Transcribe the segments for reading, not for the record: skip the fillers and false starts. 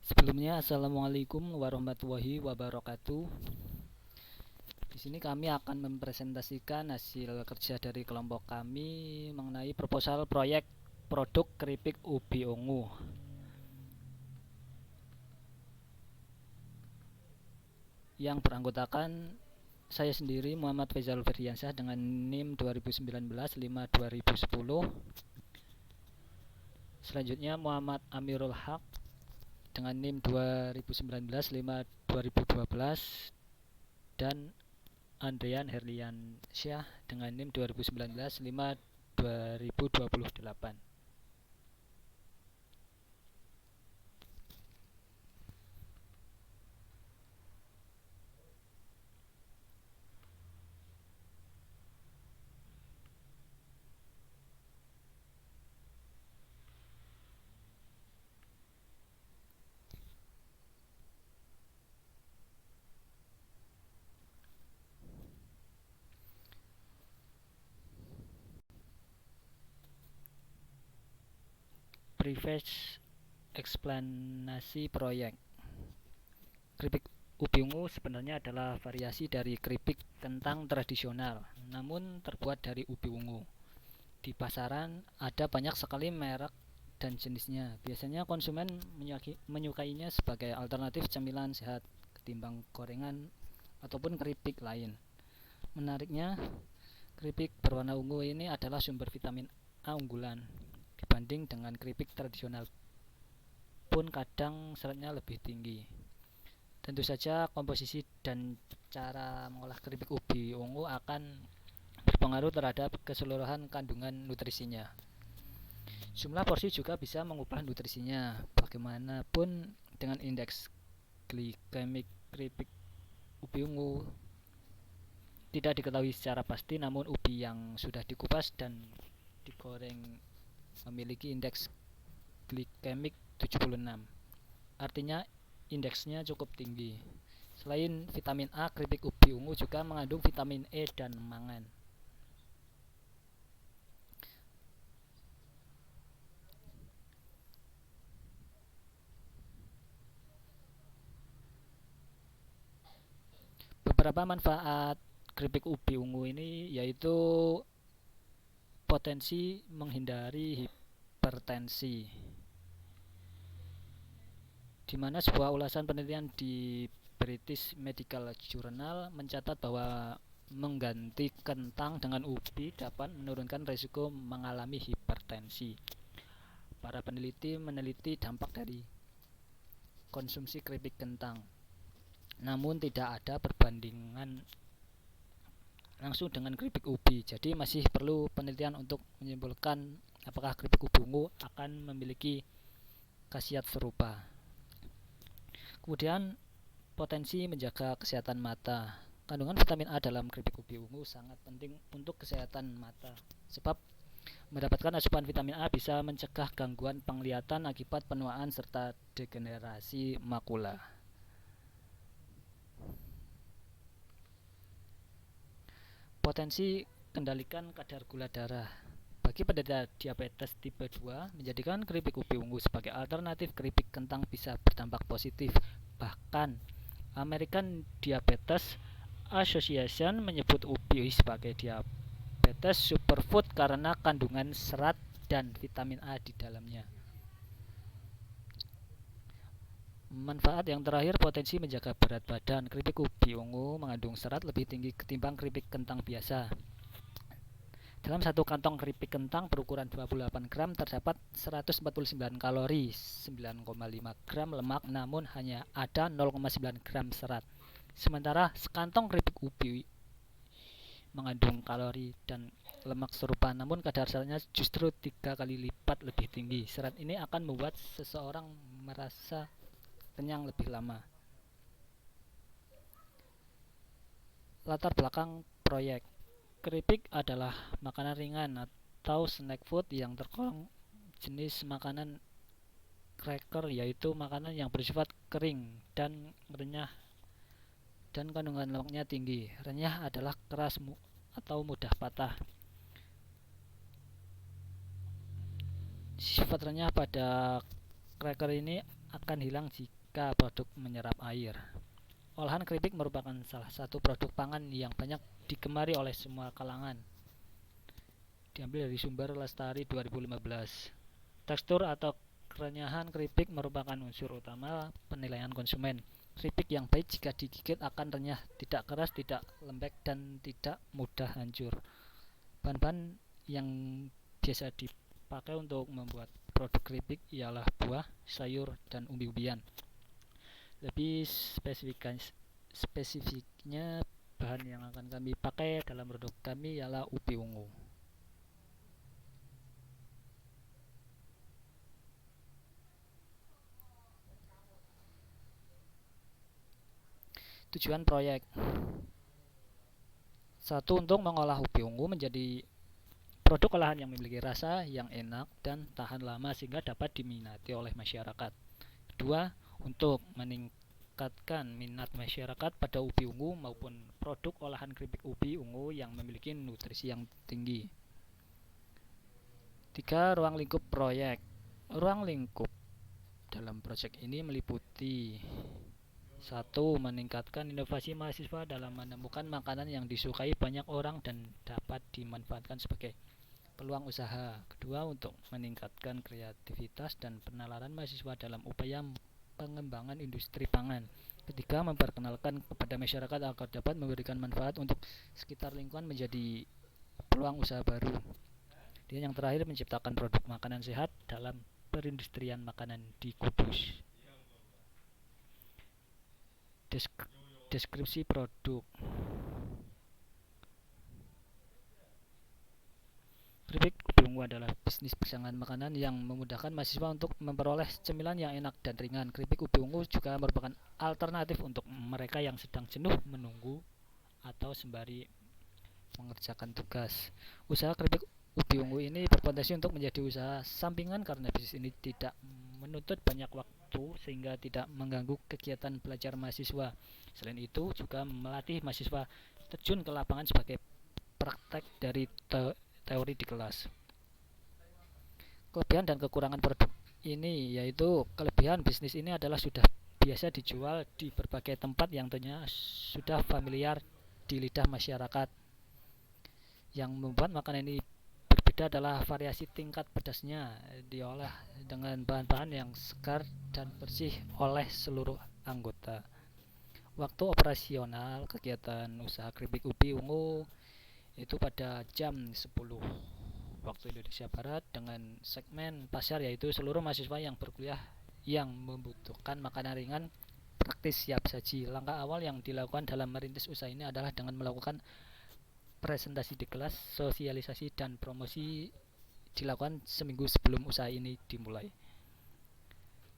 Sebelumnya, assalamualaikum warahmatullahi wabarakatuh. Di sini kami akan mempresentasikan hasil kerja dari kelompok kami mengenai proposal proyek produk keripik ubi ungu. Yang beranggotakan saya sendiri, Muhammad Faizal Ferdiansyah, dengan NIM 2019-5-2010. Selanjutnya Muhammad Amirul Haq dengan NIM 2019-5-2012 dan Andrian Herliansyah dengan NIM 2019-5-2028. Preface eksplanasi proyek. Keripik ubi ungu sebenarnya adalah variasi dari keripik kentang tradisional, namun terbuat dari ubi ungu. Di pasaran ada banyak sekali merek dan jenisnya. Biasanya konsumen menyukainya sebagai alternatif camilan sehat ketimbang gorengan ataupun keripik lain. Menariknya, keripik berwarna ungu ini adalah sumber vitamin A unggulan dibanding dengan keripik tradisional, pun kadang seratnya lebih tinggi. Tentu saja komposisi dan cara mengolah keripik ubi ungu akan berpengaruh terhadap keseluruhan kandungan nutrisinya. Jumlah porsi juga bisa mengubah nutrisinya. Bagaimanapun, dengan indeks glikemik keripik ubi ungu tidak diketahui secara pasti, namun ubi yang sudah dikupas dan digoreng memiliki indeks glikemik 76. Artinya indeksnya cukup tinggi. Selain vitamin A, keripik ubi ungu juga mengandung vitamin E dan mangan. Beberapa manfaat keripik ubi ungu ini yaitu potensi menghindari hipertensi, di mana sebuah ulasan penelitian di British Medical Journal mencatat bahwa mengganti kentang dengan ubi dapat menurunkan risiko mengalami hipertensi. Para peneliti meneliti dampak dari konsumsi keripik kentang, namun tidak ada perbandingan langsung dengan keripik ubi. Jadi masih perlu penelitian untuk menyimpulkan apakah keripik ubi ungu akan memiliki khasiat serupa. Kemudian potensi menjaga kesehatan mata. Kandungan vitamin A dalam keripik ubi ungu sangat penting untuk kesehatan mata, sebab mendapatkan asupan vitamin A bisa mencegah gangguan penglihatan akibat penuaan serta degenerasi makula. Potensi kendalikan kadar gula darah. Bagi penderita diabetes tipe 2, menjadikan keripik ubi ungu sebagai alternatif keripik kentang bisa berdampak positif. Bahkan American Diabetes Association menyebut ubi sebagai diabetes superfood karena kandungan serat dan vitamin A di dalamnya. Manfaat yang terakhir, potensi menjaga berat badan. Keripik ubi ungu mengandung serat lebih tinggi ketimbang keripik kentang biasa. Dalam satu kantong keripik kentang berukuran 28 gram terdapat 149 kalori, 9,5 gram lemak, namun hanya ada 0,9 gram serat. Sementara sekantong keripik ubi mengandung kalori dan lemak serupa, namun kadar seratnya justru 3 kali lipat lebih tinggi. Serat ini akan membuat seseorang merasa kenyang lebih lama. Latar belakang proyek. Keripik adalah makanan ringan atau snack food yang tergolong jenis makanan cracker, yaitu makanan yang bersifat kering dan renyah dan kandungan lemaknya tinggi. Renyah adalah keras atau mudah patah. Sifat renyah pada cracker ini akan hilang jika ketika produk menyerap air. Olahan keripik merupakan salah satu produk pangan yang banyak digemari oleh semua kalangan. Diambil dari sumber Lestari 2015. Tekstur atau kerenyahan keripik merupakan unsur utama penilaian konsumen. Keripik yang baik jika digigit akan renyah, tidak keras, tidak lembek, dan tidak mudah hancur. Bahan-bahan yang biasa dipakai untuk membuat produk keripik ialah buah, sayur, dan umbi-umbian. Lebih spesifiknya bahan yang akan kami pakai dalam produk kami ialah ubi ungu. Tujuan proyek: 1. Untuk mengolah ubi ungu menjadi produk olahan yang memiliki rasa yang enak dan tahan lama sehingga dapat diminati oleh masyarakat. 2. Untuk meningkatkan minat masyarakat pada ubi ungu maupun produk olahan keripik ubi ungu yang memiliki nutrisi yang tinggi. 3. Ruang lingkup proyek. Ruang lingkup dalam proyek ini meliputi 1. Meningkatkan inovasi mahasiswa dalam menemukan makanan yang disukai banyak orang dan dapat dimanfaatkan sebagai peluang usaha. 2. Untuk meningkatkan kreativitas dan penalaran mahasiswa dalam upaya pengembangan industri pangan. 3. Memperkenalkan kepada masyarakat agar dapat memberikan manfaat untuk sekitar lingkungan menjadi peluang usaha baru. Dan yang terakhir, menciptakan produk makanan sehat dalam perindustrian makanan di Kudus. Deskripsi produk. Keripik ubi ungu adalah bisnis persaingan makanan yang memudahkan mahasiswa untuk memperoleh cemilan yang enak dan ringan. Keripik ubi ungu juga merupakan alternatif untuk mereka yang sedang jenuh menunggu atau sembari mengerjakan tugas. Usaha keripik ubi ungu ini berpotensi untuk menjadi usaha sampingan karena bisnis ini tidak menuntut banyak waktu sehingga tidak mengganggu kegiatan belajar mahasiswa. Selain itu, juga melatih mahasiswa terjun ke lapangan sebagai praktek dari teori di kelas. Kelebihan dan kekurangan produk ini yaitu kelebihan bisnis ini adalah sudah biasa dijual di berbagai tempat yang tentunya sudah familiar di lidah masyarakat. Yang membuat makanan ini berbeda adalah variasi tingkat pedasnya, diolah dengan bahan-bahan yang segar dan bersih oleh seluruh anggota. Waktu operasional kegiatan usaha keripik ubi ungu itu pada jam 10 waktu Indonesia Barat dengan segmen pasar yaitu seluruh mahasiswa yang berkuliah yang membutuhkan makanan ringan praktis siap saji. Langkah awal yang dilakukan dalam merintis usaha ini adalah dengan melakukan presentasi di kelas, sosialisasi dan promosi dilakukan seminggu sebelum usaha ini dimulai.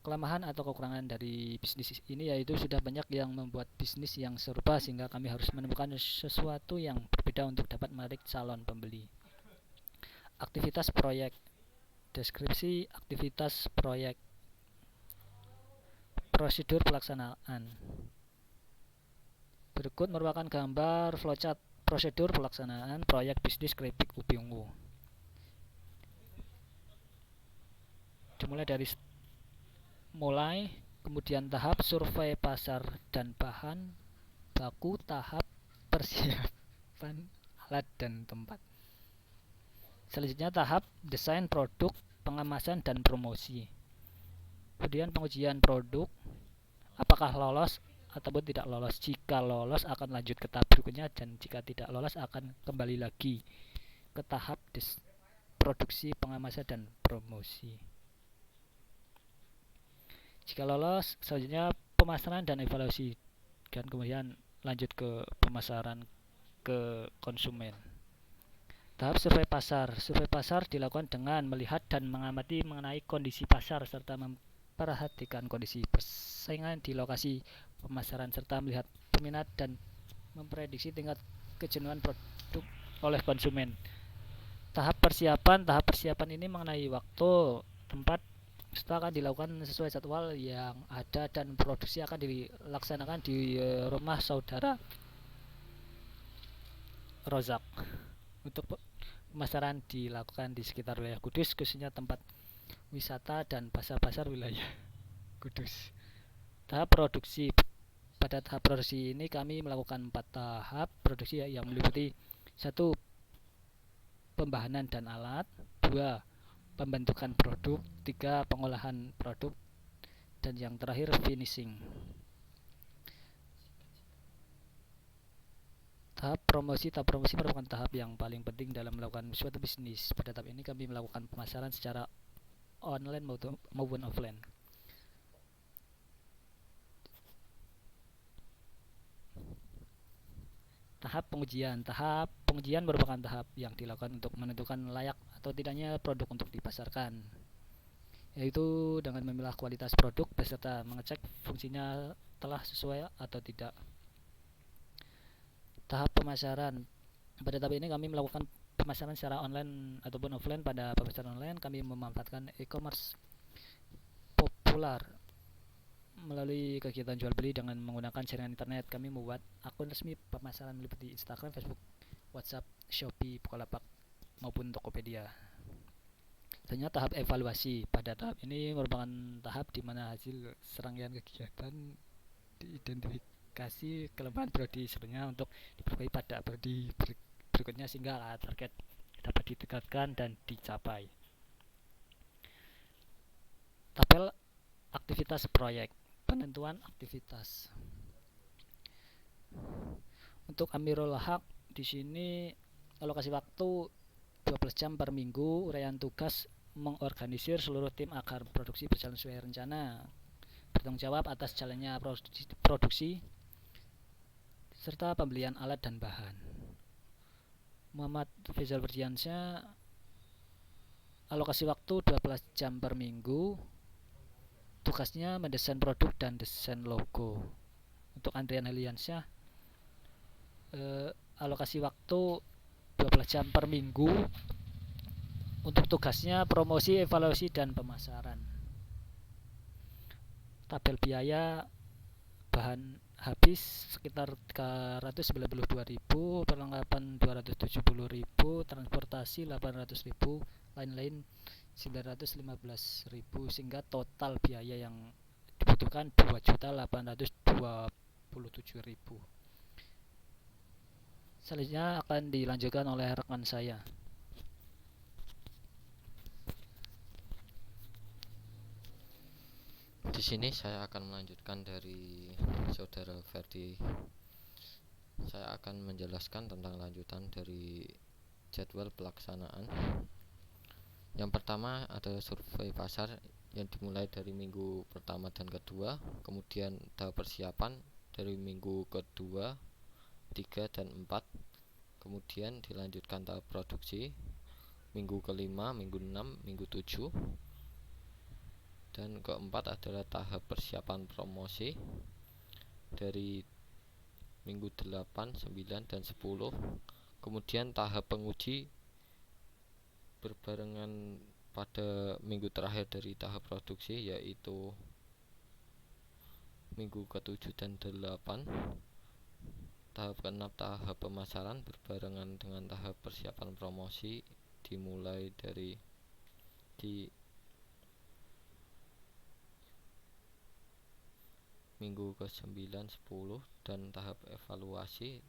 Kelemahan atau kekurangan dari bisnis ini yaitu sudah banyak yang membuat bisnis yang serupa sehingga kami harus menemukan sesuatu yang berbeda untuk dapat menarik calon pembeli. Aktivitas proyek. Deskripsi aktivitas proyek. Prosedur pelaksanaan. Berikut merupakan gambar flowchart prosedur pelaksanaan proyek bisnis keripik ubi ungu. Dimulai dari kemudian tahap survei pasar dan bahan baku, tahap persiapan alat dan tempat. Selanjutnya tahap desain produk, pengemasan dan promosi. Kemudian pengujian produk, apakah lolos ataupun tidak lolos. Jika lolos akan lanjut ke tahap berikutnya dan jika tidak lolos akan kembali lagi ke tahap produksi, pengemasan dan promosi. Jika lolos, selanjutnya pemasaran dan evaluasi dan kemudian lanjut ke pemasaran ke konsumen. Tahap survei pasar. Survei pasar dilakukan dengan melihat dan mengamati mengenai kondisi pasar serta memperhatikan kondisi persaingan di lokasi pemasaran serta melihat peminat dan memprediksi tingkat kejenuhan produk oleh konsumen. Tahap persiapan ini mengenai waktu, tempat, setelah akan dilakukan sesuai jadwal yang ada dan produksi akan dilaksanakan di rumah saudara Rozak. Untuk pemasaran dilakukan di sekitar wilayah Kudus, khususnya tempat wisata dan pasar-pasar wilayah Kudus. Tahap produksi. Pada tahap produksi ini kami melakukan 4 tahap produksi yang meliputi: 1. Pembahanan dan alat, 2. Pembentukan produk, 3. Pengolahan produk, dan yang terakhir finishing. Tahap promosi merupakan tahap yang paling penting dalam melakukan suatu bisnis. Pada tahap ini kami melakukan pemasaran secara online maupun offline. Tahap pengujian merupakan tahap yang dilakukan untuk menentukan layak atau tidaknya produk untuk dipasarkan, yaitu dengan memilah kualitas produk beserta mengecek fungsinya telah sesuai atau tidak. Tahap pemasaran. Pada tahap ini kami melakukan pemasaran secara online ataupun offline. Pada pemasaran online kami memanfaatkan e-commerce populer melalui kegiatan jual beli dengan menggunakan jaringan internet. Kami membuat akun resmi pemasaran meliputi Instagram, Facebook, WhatsApp, Shopee, Bukalapak maupun Tokopedia. Selanjutnya tahap evaluasi. Pada tahap ini merupakan tahap di mana hasil serangkaian kegiatan diidentifikasi kelemahan prodi sebenarnya untuk diperbaiki pada prodi berikutnya sehingga target dapat ditingkatkan dan dicapai. Tabel aktivitas proyek. Penentuan aktivitas. Untuk Amirul Haq di sini alokasi waktu 12 jam per minggu, uraian tugas mengorganisir seluruh tim agar produksi berjalan sesuai rencana, bertanggung jawab atas jalannya produksi serta pembelian alat dan bahan. Muhammad Faisal Berdiansyah, alokasi waktu 12 jam per minggu, tugasnya mendesain produk dan desain logo. Untuk Andrian Heliansyah, alokasi waktu 12 jam per minggu, untuk tugasnya promosi, evaluasi, dan pemasaran. Tabel biaya: bahan habis sekitar 392.000, perlengkapan 270.000, transportasi 800.000, lain-lain 915.000, sehingga total biaya yang dibutuhkan 2.827.000. Selanjutnya akan dilanjutkan oleh rekan saya. Di sini saya akan melanjutkan dari saudara Ferdi. Saya akan menjelaskan tentang lanjutan dari jadwal pelaksanaan. Yang pertama ada survei pasar yang dimulai dari minggu pertama dan kedua, kemudian tahap persiapan dari minggu kedua, 3 dan 4, kemudian dilanjutkan tahap produksi minggu kelima, minggu 6, minggu 7, dan keempat adalah tahap persiapan promosi dari minggu 8, 9, dan 10, kemudian tahap penguji berbarengan pada minggu terakhir dari tahap produksi, yaitu minggu ke-7 dan 8. Tahap ke-6 tahap pemasaran berbarengan dengan tahap persiapan promosi dimulai dari di minggu ke-9, 10, dan tahap evaluasi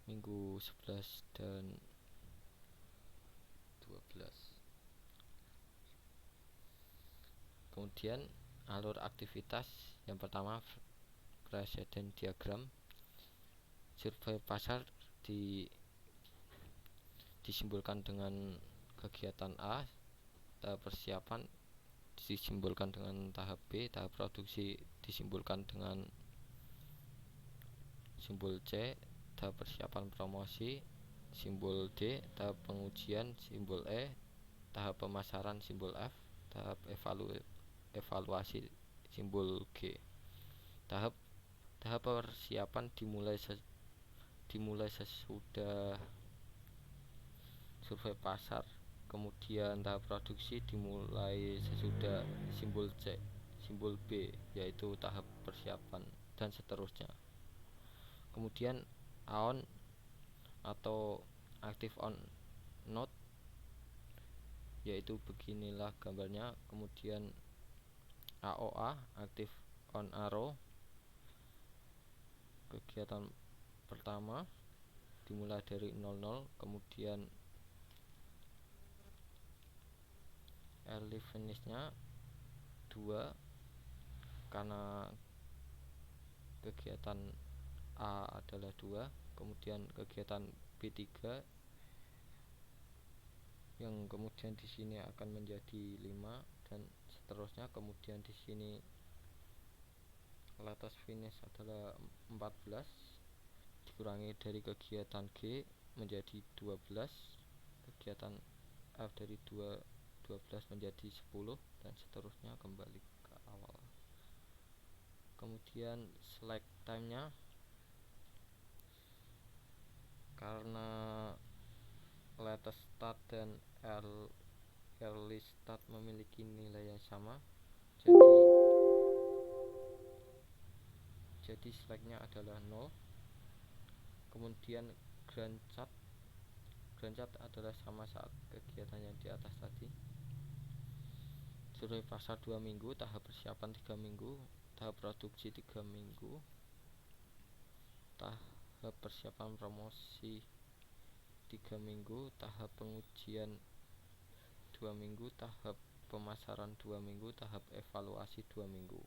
minggu 11 dan 12. Kemudian alur aktivitas yang pertama presiden diagram. Survei pasar disimbolkan dengan kegiatan A, tahap persiapan disimbolkan dengan tahap B, tahap produksi disimbolkan dengan simbol C, tahap persiapan promosi simbol D, tahap pengujian simbol E, tahap pemasaran simbol F, tahap evaluasi simbol G. Tahap persiapan dimulai sesudah survei pasar, kemudian tahap produksi dimulai sesudah simbol C, simbol B, yaitu tahap persiapan, dan seterusnya. Kemudian on atau active on node, yaitu beginilah gambarnya. Kemudian AOA Active on Arrow. Kegiatan pertama dimulai dari 00, kemudian early finishnya 2 karena kegiatan A adalah 2, kemudian kegiatan B3 yang kemudian di sini akan menjadi 5 dan seterusnya. Kemudian di sini latest finish adalah 14 dikurangi dari kegiatan G menjadi 12, kegiatan F dari 12 menjadi 10 dan seterusnya kembali ke awal. Kemudian select time-nya karena latest start dan early start memiliki nilai yang sama, jadi select-nya adalah 0. Kemudian grand chart adalah sama saat kegiatan yang di atas tadi. Survei pasar 2 minggu, tahap persiapan 3 minggu, tahap produksi 3 minggu, tahap persiapan promosi 3 minggu, tahap pengujian 2 minggu, tahap pemasaran 2 minggu, tahap evaluasi 2 minggu.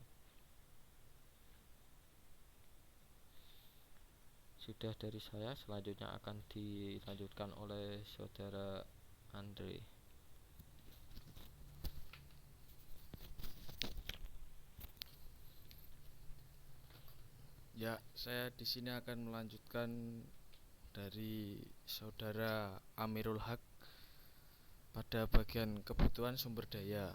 Sudah dari saya, selanjutnya akan dilanjutkan oleh saudara Andre. Ya, saya di sini akan melanjutkan dari saudara Amirul Haq pada bagian kebutuhan sumber daya.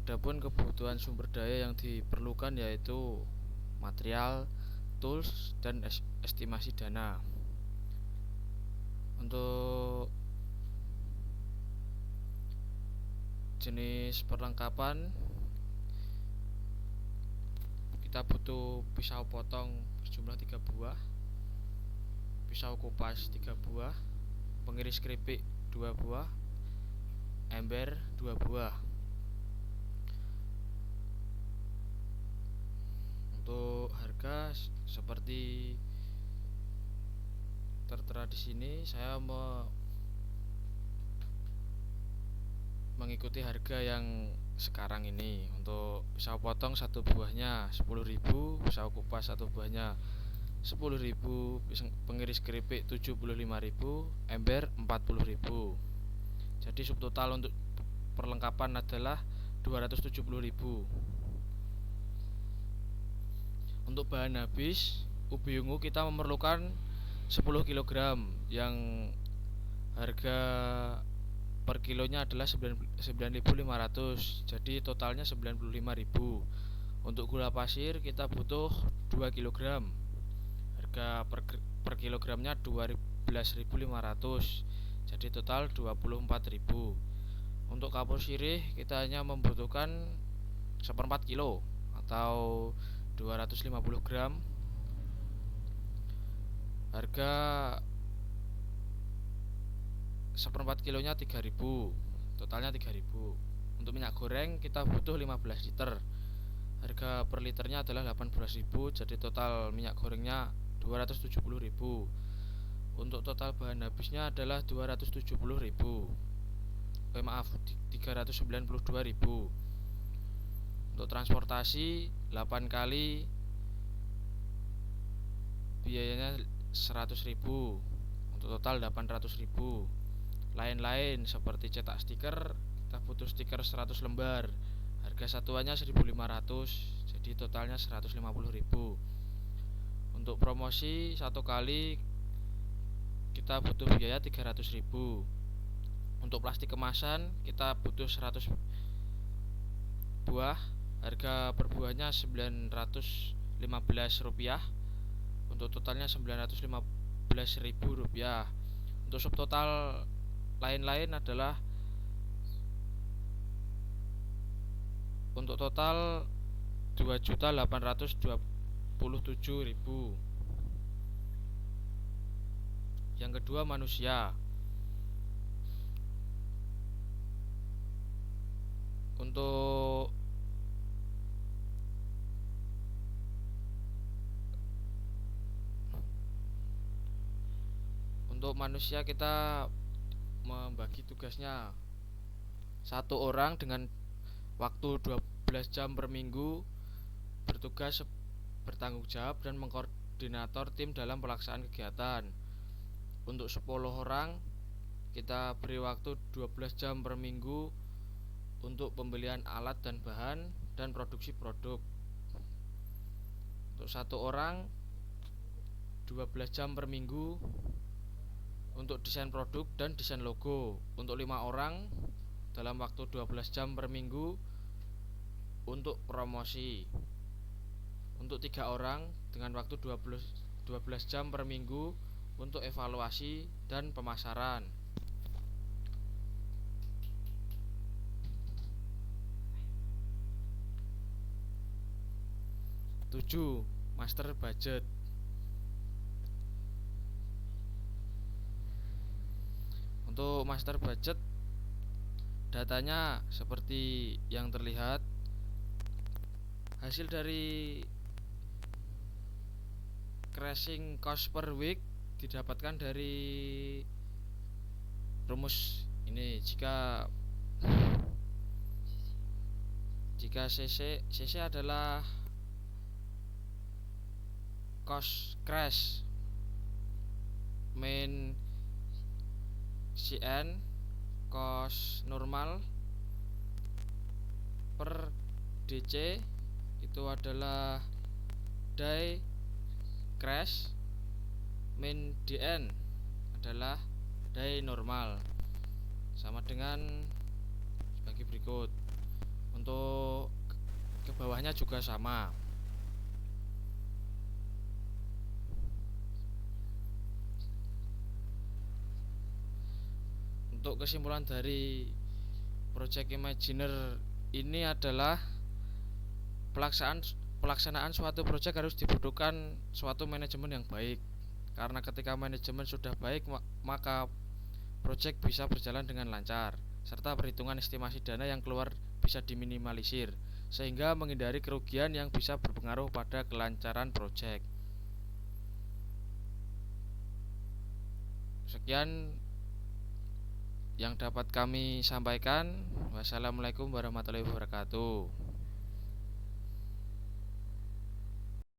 Adapun kebutuhan sumber daya yang diperlukan yaitu material, tools, dan estimasi dana. Untuk jenis perlengkapan, kita butuh pisau potong berjumlah 3 buah, pisau kupas 3 buah, pengiris keripik 2 buah, ember 2 buah. Untuk harga seperti tertera di sini, saya mengikuti harga yang sekarang ini. Untuk pisau potong satu buahnya 10.000, pisau kupas satu buahnya 10.000, pengiris keripik 75.000, ember 40.000. Jadi subtotal untuk perlengkapan adalah 270.000. Untuk bahan habis ubi ungu kita memerlukan 10 kg yang harga per kilonya adalah 9.500, jadi totalnya 95.000. Untuk gula pasir kita butuh 2 kg, harga per kilogramnya 12.500, jadi total 24.000. Untuk kapur sirih kita hanya membutuhkan 1/4 kilo atau 250 gram, harga 1/4 kilonya 3.000, totalnya 3.000. Untuk minyak goreng kita butuh 15 liter, harga per liternya adalah 18.000, jadi total minyak gorengnya 270.000. Untuk total bahan habisnya adalah 270.000. 392.000. Untuk transportasi 8 kali biayanya 100.000, untuk total 800.000. Lain-lain seperti cetak stiker, kita butuh stiker 100 lembar, harga satuannya 1.500, jadi totalnya 150.000. Untuk promosi 1 kali kita butuh biaya 300.000. Untuk plastik kemasan kita butuh 100 buah, harga per buahnya 915 rupiah, untuk totalnya 915.000 rupiah. Untuk subtotal lain-lain adalah untuk total 2.827.000. Yang kedua manusia. Untuk Untuk manusia kita membagi tugasnya, satu orang dengan waktu 12 jam per minggu bertugas bertanggung jawab dan mengkoordinator tim dalam pelaksanaan kegiatan. Untuk 10 orang kita beri waktu 12 jam per minggu untuk pembelian alat dan bahan dan produksi produk. Untuk satu orang 12 jam per minggu untuk desain produk dan desain logo. Untuk 5 orang dalam waktu 12 jam per minggu untuk promosi. Untuk 3 orang dengan waktu 12 jam per minggu untuk evaluasi dan pemasaran. 7. Master budget. Untuk master budget, datanya seperti yang terlihat. Hasil dari crashing cost per week didapatkan dari rumus ini. Jika CC adalah cost crash, main CN cost normal per DC itu adalah die crash, min DN adalah die normal, sama dengan sebagai berikut. Untuk ke bawahnya juga sama. Untuk kesimpulan dari Project Imaginer ini adalah pelaksanaan suatu proyek harus dibutuhkan suatu manajemen yang baik. Karena ketika manajemen sudah baik, maka proyek bisa berjalan dengan lancar, serta perhitungan estimasi dana yang keluar bisa diminimalisir, sehingga menghindari kerugian yang bisa berpengaruh pada kelancaran proyek. Sekian yang dapat kami sampaikan. Wassalamualaikum warahmatullahi wabarakatuh.